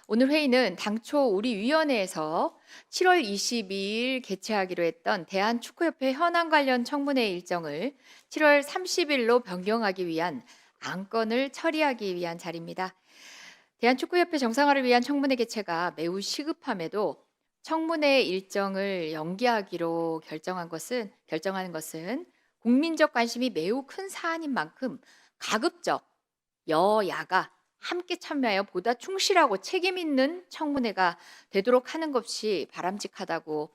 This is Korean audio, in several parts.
오늘 회의는 당초 우리 위원회에서 7월 22일 개최하기로 했던 대한축구협회 현안 관련 청문회 일정을 7월 30일로 변경하기 위한 안건을 처리하기 위한 자리입니다. 대한축구협회 정상화를 위한 청문회 개최가 매우 시급함에도 청문회 일정을 연기하기로 결정하는 것은 국민적 관심이 매우 큰 사안인 만큼 가급적 여야가 함께 참여하여 보다 충실하고 책임 있는 청문회가 되도록 하는 것이 바람직하다고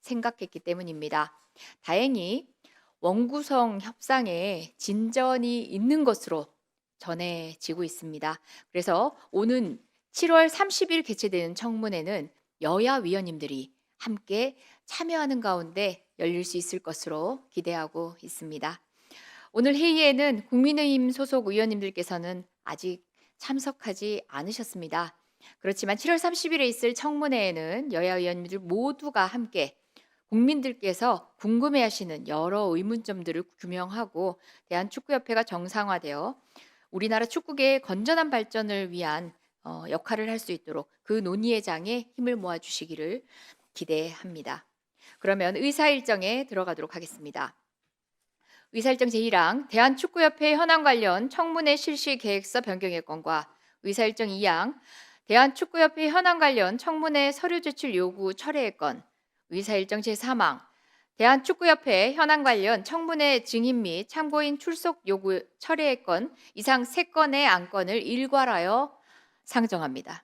생각했기 때문입니다. 다행히 원구성 협상에 진전이 있는 것으로 전해지고 있습니다. 그래서 오는 7월 30일 개최되는 청문회는 여야 위원님들이 함께 참여하는 가운데 열릴 수 있을 것으로 기대하고 있습니다. 오늘 회의에는 국민의힘 소속 의원님들께서는 아직 참석하지 않으셨습니다. 그렇지만 7월 30일에 있을 청문회에는 여야 의원님들 모두가 함께 국민들께서 궁금해하시는 여러 의문점들을 규명하고 대한축구협회가 정상화되어 우리나라 축구계의 건전한 발전을 위한 역할을 할 수 있도록 그 논의의 장에 힘을 모아 주시기를 기대합니다. 그러면 의사 일정에 들어가도록 하겠습니다. 의사일정 제1항 대한축구협회 현안 관련 청문회 실시 계획서 변경의 건과 의사일정 2항 대한축구협회 현안 관련 청문회 서류 제출 요구 철회의 건, 의사일정 제3항 대한축구협회 현안 관련 청문회 증인 및 참고인 출석 요구 철회의 건 이상 3건의 안건을 일괄하여 상정합니다.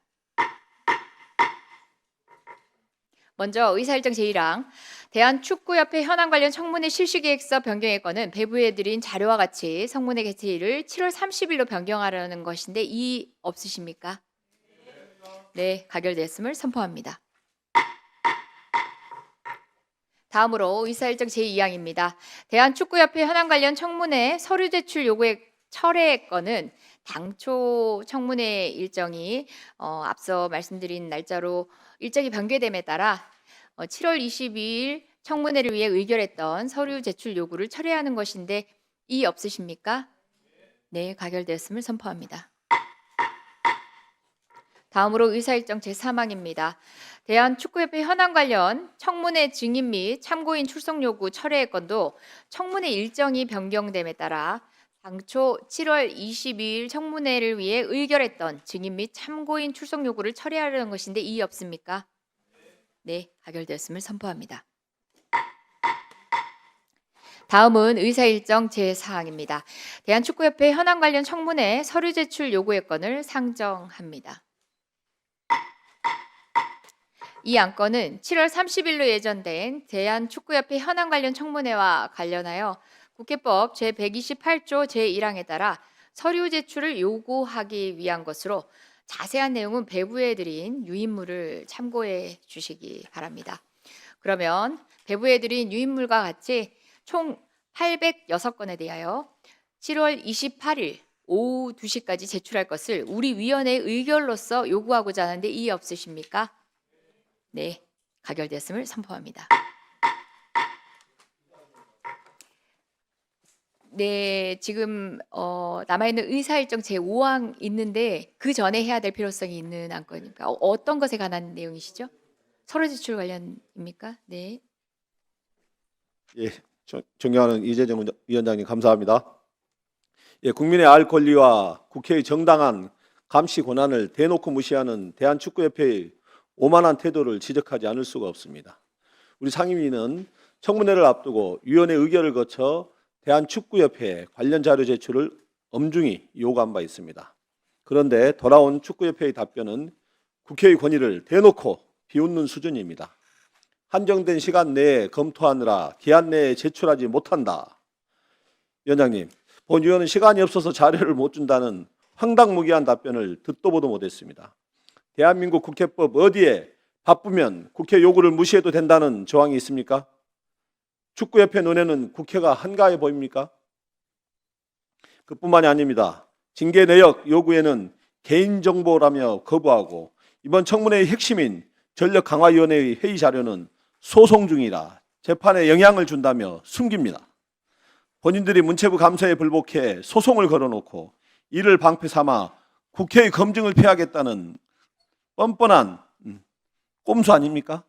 먼저 의사일정 제1항 대한축구협회 현안 관련 청문회 실시계획서 변경의 건은 배부해드린 자료와 같이 청문회 개최일을 7월 30일로 변경하려는 것인데 이의 없으십니까? 네, 가결되었음을 선포합니다. 다음으로 의사일정 제2항입니다. 대한축구협회 현안 관련 청문회 서류 제출 요구의 철회의 건은 당초 청문회 일정이 앞서 말씀드린 날짜로 일정이 변경됨에 따라 7월 22일 청문회를 위해 의결했던 서류 제출 요구를 철회하는 것인데 이의 없으십니까? 네, 가결되었음을 선포합니다. 다음으로 의사일정 제3항입니다. 대한축구협회 현안 관련 청문회 증인 및 참고인 출석 요구 철회의 건도 청문회 일정이 변경됨에 따라 당초 7월 22일 청문회를 위해 의결했던 증인 및 참고인 출석 요구를 철회하려는 것인데 이의 없습니까? 네, 가결되었음을 선포합니다. 다음은 의사일정 제4항입니다. 대한축구협회 현안 관련 청문회 서류 제출 요구의 건을 상정합니다. 이 안건은 7월 30일로 예정된 대한축구협회 현안 관련 청문회와 관련하여 국회법 제128조 제1항에 따라 서류 제출을 요구하기 위한 것으로 자세한 내용은 배부해드린 유인물을 참고해 주시기 바랍니다. 그러면 배부해드린 유인물과 같이 총 806건에 대하여 7월 28일 오후 2시까지 제출할 것을 우리 위원회의 의결로서 요구하고자 하는데 이의 없으십니까? 네, 가결되었음을 선포합니다. 네, 지금 남아있는 의사일정 제5항 있는데 그 전에 해야 될 필요성이 있는 안건입니까? 어떤 것에 관한 내용이시죠? 서류 제출 관련입니까? 네. 예, 존경하는 이재정 위원장님 감사합니다. 예, 국민의 알 권리와 국회의 정당한 감시 권한을 대놓고 무시하는 대한축구협회의 오만한 태도를 지적하지 않을 수가 없습니다. 우리 상임위는 청문회를 앞두고 위원회 의결을 거쳐 대한축구협회 관련 자료 제출을 엄중히 요구한 바 있습니다. 그런데 돌아온 축구협회의 답변은 국회의 권위를 대놓고 비웃는 수준입니다. 한정된 시간 내에 검토하느라 기한 내에 제출하지 못한다. 위원장님, 본 위원은 시간이 없어서 자료를 못 준다는 황당무계한 답변을 듣도 보도 못했습니다. 대한민국 국회법 어디에 바쁘면 국회 요구를 무시해도 된다는 조항이 있습니까? 축구협회 눈에는 국회가 한가해 보입니까? 그뿐만이 아닙니다. 징계 내역 요구에는 개인정보라며 거부하고 이번 청문회의 핵심인 전력강화위원회의 회의 자료는 소송 중이라 재판에 영향을 준다며 숨깁니다. 본인들이 문체부 감사에 불복해 소송을 걸어놓고 이를 방패 삼아 국회의 검증을 피하겠다는 뻔뻔한 꼼수 아닙니까?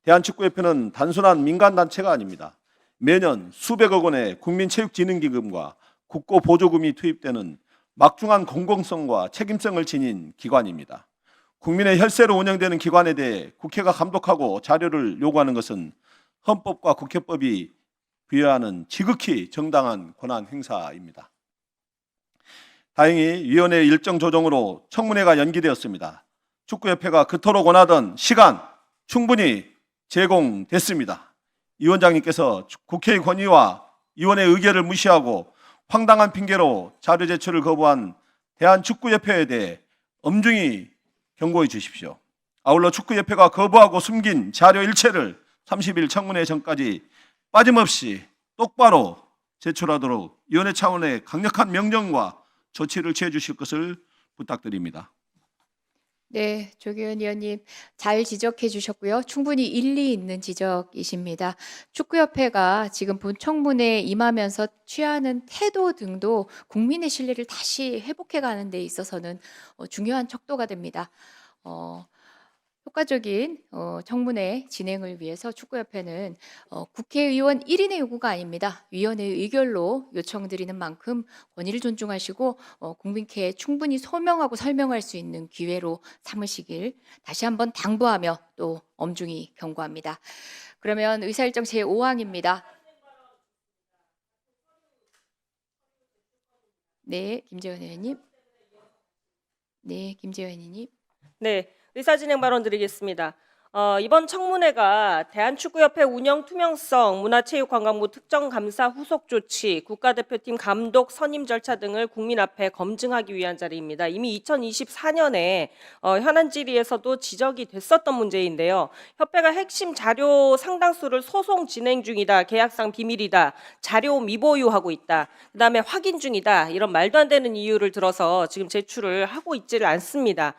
대한축구협회는 단순한 민간단체가 아닙니다. 매년 수백억 원의 국민체육진흥기금과 국고보조금이 투입되는 막중한 공공성과 책임성을 지닌 기관입니다. 국민의 혈세로 운영되는 기관에 대해 국회가 감독하고 자료를 요구하는 것은 헌법과 국회법이 부여하는 지극히 정당한 권한 행사입니다. 다행히 위원회 일정 조정으로 청문회가 연기되었습니다. 축구협회가 그토록 원하던 시간 충분히 제공됐습니다. 위원장님께서 국회의 권위와 위원회의 의결을 무시하고 황당한 핑계로 자료 제출을 거부한 대한축구협회에 대해 엄중히 경고해 주십시오. 아울러 축구협회가 거부하고 숨긴 자료 일체를 30일 청문회 전까지 빠짐없이 똑바로 제출하도록 위원회 차원의 강력한 명령과 조치를 취해 주실 것을 부탁드립니다. 네, 조기현 의원님 잘 지적해 주셨고요. 충분히 일리 있는 지적이십니다. 축구협회가 지금 본 청문회에 임하면서 취하는 태도 등도 국민의 신뢰를 다시 회복해 가는 데 있어서는 중요한 척도가 됩니다. 효과적인 청문회 진행을 위해서 축구협회는 국회의원 1인의 요구가 아닙니다. 위원회의 의결로 요청드리는 만큼 권위를 존중하시고 국민께 충분히 소명하고 설명할 수 있는 기회로 삼으시길 다시 한번 당부하며 또 엄중히 경고합니다. 그러면 의사일정 제5항입니다. 네, 김재원 의원님. 네, 김재원 의원님. 네, 의사진행 발언 드리겠습니다. 이번 청문회가 대한축구협회 운영 투명성, 문화체육관광부 특정감사 후속 조치, 국가대표팀 감독 선임 절차 등을 국민 앞에 검증하기 위한 자리입니다. 이미 2024년에 현안 질의에서도 지적이 됐었던 문제인데요. 협회가 핵심 자료 상당수를 소송 진행 중이다, 계약상 비밀이다, 자료 미보유하고 있다, 그다음에 확인 중이다, 이런 말도 안 되는 이유를 들어서 지금 제출을 하고 있지를 않습니다.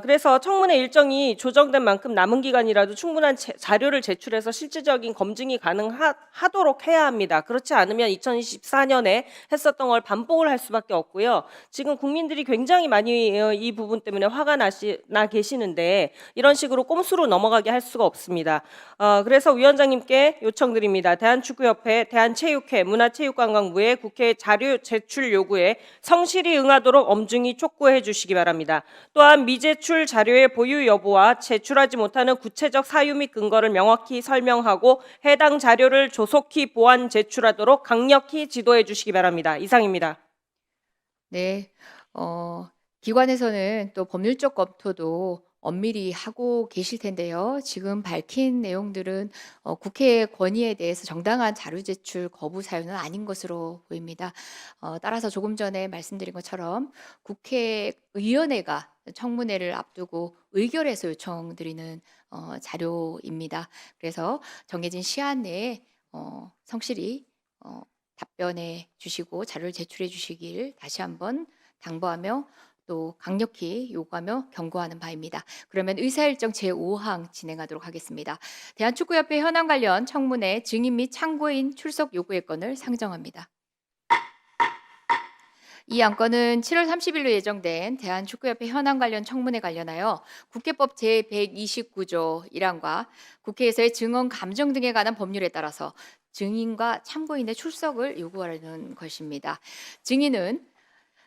그래서 청문회 일정이 조정된 만큼 남은 기간이라도 충분한 자료를 제출해서 실질적인 검증이 가능하도록 해야 합니다. 그렇지 않으면 2024년에 했었던 걸 반복을 할 수밖에 없고요. 지금 국민들이 굉장히 많이 이 부분 때문에 화가 나 계시는데 이런 식으로 꼼수로 넘어가게 할 수가 없습니다. 그래서 위원장님께 요청드립니다. 대한축구협회, 대한체육회, 문화체육관광부의 국회 자료 제출 요구에 성실히 응하도록 엄중히 촉구해 주시기 바랍니다. 또한 미제출 자료의 보유 여부와 제출하지 못하는 구체적 사유 및 근거를 명확히 설명하고 해당 자료를 조속히 보완 제출하도록 강력히 지도해 주시기 바랍니다. 이상입니다. 네, 기관에서는 또 법률적 검토도 엄밀히 하고 계실 텐데요. 지금 밝힌 내용들은 국회의 권위에 대해서 정당한 자료 제출 거부 사유는 아닌 것으로 보입니다. 따라서 조금 전에 말씀드린 것처럼 국회의원회가 청문회를 앞두고 의결해서 요청드리는 자료입니다. 그래서 정해진 시한 내에 성실히 답변해 주시고 자료를 제출해 주시길 다시 한번 당부하며 또 강력히 요구하며 경고하는 바입니다. 그러면 의사일정 제5항 진행하도록 하겠습니다. 대한축구협회 현안 관련 청문회 증인 및 참고인 출석 요구의 건을 상정합니다. 이 안건은 7월 30일로 예정된 대한축구협회 현안 관련 청문회 관련하여 국회법 제129조 1항과 국회에서의 증언 감정 등에 관한 법률에 따라서 증인과 참고인의 출석을 요구하는 것입니다. 증인은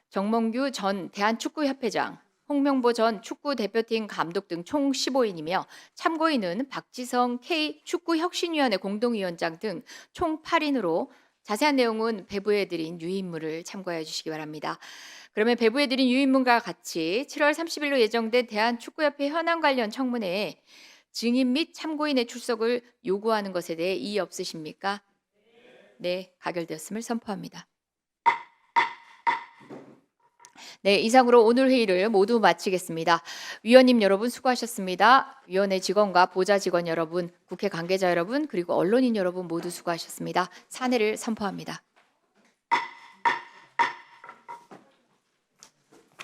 정몽규 전 대한축구협회장, 홍명보 전 축구대표팀 감독 등 총 15인이며 참고인은 박지성 K축구혁신위원회 공동위원장 등 총 8인으로 자세한 내용은 배부해드린 유인물을 참고해 주시기 바랍니다. 그러면 배부해드린 유인물과 같이 7월 30일로 예정된 대한축구협회 현안 관련 청문회에 증인 및 참고인의 출석을 요구하는 것에 대해 이의 없으십니까? 네, 가결되었음을 선포합니다. 네, 이상으로 오늘 회의를 모두 마치겠습니다. 위원님 여러분 수고하셨습니다. 위원회 직원과 보좌 직원 여러분, 국회 관계자 여러분, 그리고 언론인 여러분 모두 수고하셨습니다. 사내를 선포합니다.